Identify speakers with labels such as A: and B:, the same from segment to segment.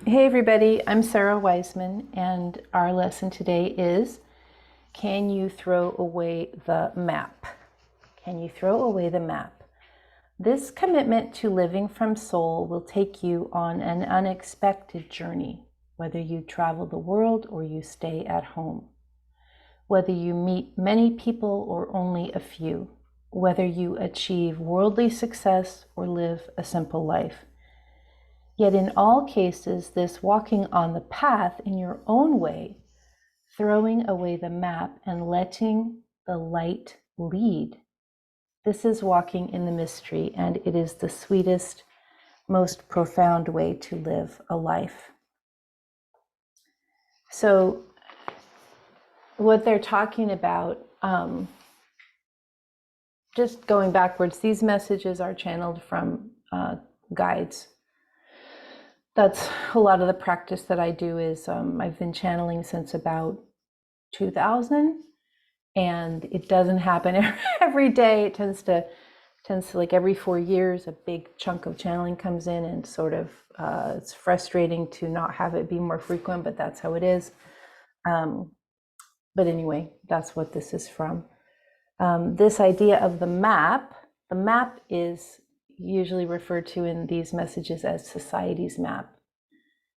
A: Hey everybody, I'm SARA WISEMAN, and our lesson today is, can you throw away the map? Can you throw away the map? This commitment to living from soul will take you on an unexpected journey, whether you travel the world or you stay at home, whether you meet many people or only a few, whether you achieve worldly success or live a simple life. Yet in all cases, this walking on the path in your own way, throwing away the map and letting the light lead. This is walking in the mystery, and it is the sweetest, most profound way to live a life. So what they're talking about, just going backwards, these messages are channeled from guides. That's a lot of the practice that I do is I've been channeling since about 2000, and it doesn't happen every day. It tends to like every 4 years, a big chunk of channeling comes in, and sort of it's frustrating to not have it be more frequent, but that's how it is. But anyway, that's what this is from. This idea of the map is usually referred to in these messages as society's map.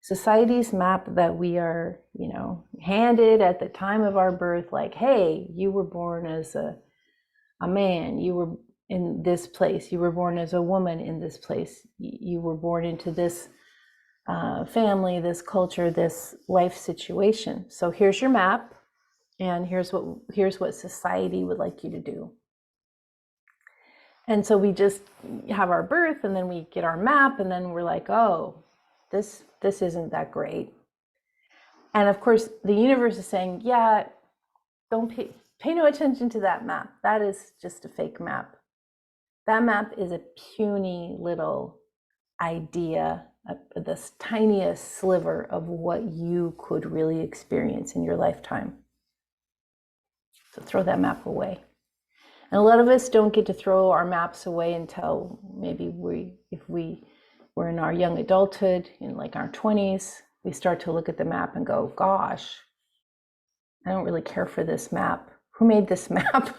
A: Society's map that we are, handed at the time of our birth, like, hey, you were born as a man, you were in this place, you were born as a woman in this place, you were born into this family, this culture, this life situation. So here's your map, and here's what society would like you to do. And so we just have our birth, and then we get our map, and then we're like, oh, this isn't that great. And of course, the universe is saying, yeah, don't pay no attention to that map. That is just a fake map. That map is a puny little idea, this tiniest sliver of what you could really experience in your lifetime. So throw that map away. And a lot of us don't get to throw our maps away until maybe if we were in our young adulthood, in like our 20s, we start to look at the map and go, gosh, I don't really care for this map. Who made this map?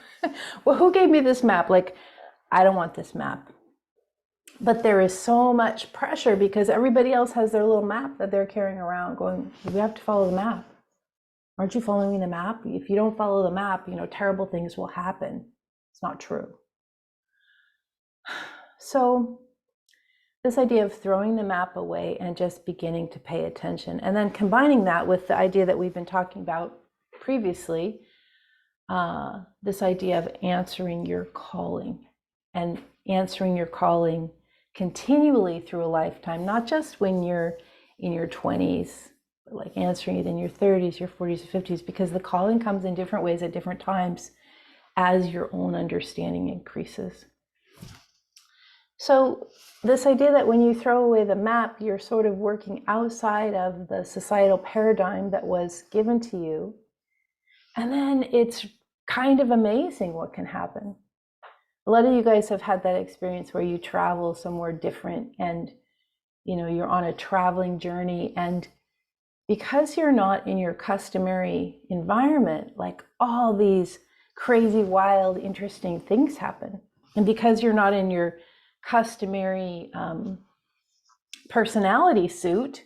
A: Well, who gave me this map? Like, I don't want this map. But there is so much pressure because everybody else has their little map that they're carrying around going, we have to follow the map. Aren't you following the map? If you don't follow the map, terrible things will happen. It's not true. So this idea of throwing the map away and just beginning to pay attention, and then combining that with the idea that we've been talking about previously, this idea of answering your calling, and answering your calling continually through a lifetime, not just when you're in your 20s, but like answering it in your 30s, your 40s, or 50s, because the calling comes in different ways at different times as your own understanding increases. So this idea that when you throw away the map, you're sort of working outside of the societal paradigm that was given to you. And then it's kind of amazing what can happen. A lot of you guys have had that experience where you travel somewhere different, and you're on a traveling journey, and because you're not in your customary environment, like all these crazy, wild, interesting things happen. And because you're not in your customary personality suit,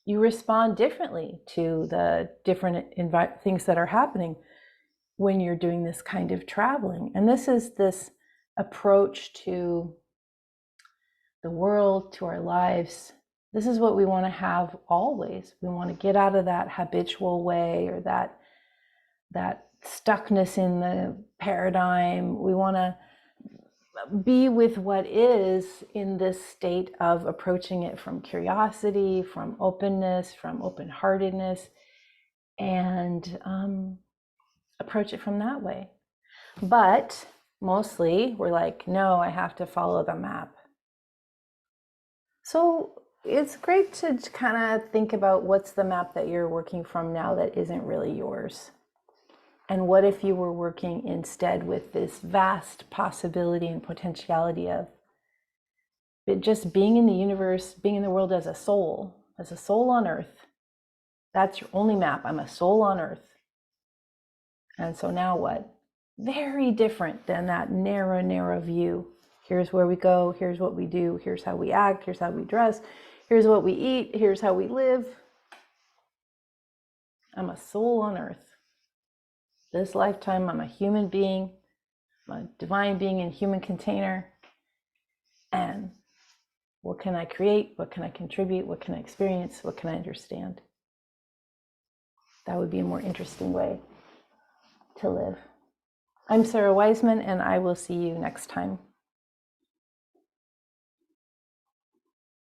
A: you respond differently to the different things that are happening when you're doing this kind of traveling. And this is this approach to the world, to our lives. This is what we want to have always. We want to get out of that habitual way, or that stuckness in the paradigm. We want to be with what is in this state of approaching it from curiosity, from openness, from open-heartedness, and approach it from that way. But mostly we're like, no, I have to follow the map. So it's great to kind of think about what's the map that you're working from now that isn't really yours. And what if you were working instead with this vast possibility and potentiality of it just being in the universe, being in the world as a soul, as a soul on earth. That's your only map. I'm a soul on earth. And so now what? Very different than that narrow, narrow view. Here's where we go. Here's what we do. Here's how we act. Here's how we dress. Here's what we eat. Here's how we live. I'm a soul on earth. This lifetime, I'm a human being. I'm a divine being in human container. And what can I create? What can I contribute? What can I experience? What can I understand? That would be a more interesting way to live. I'm SARA Wiseman, and I will see you next time.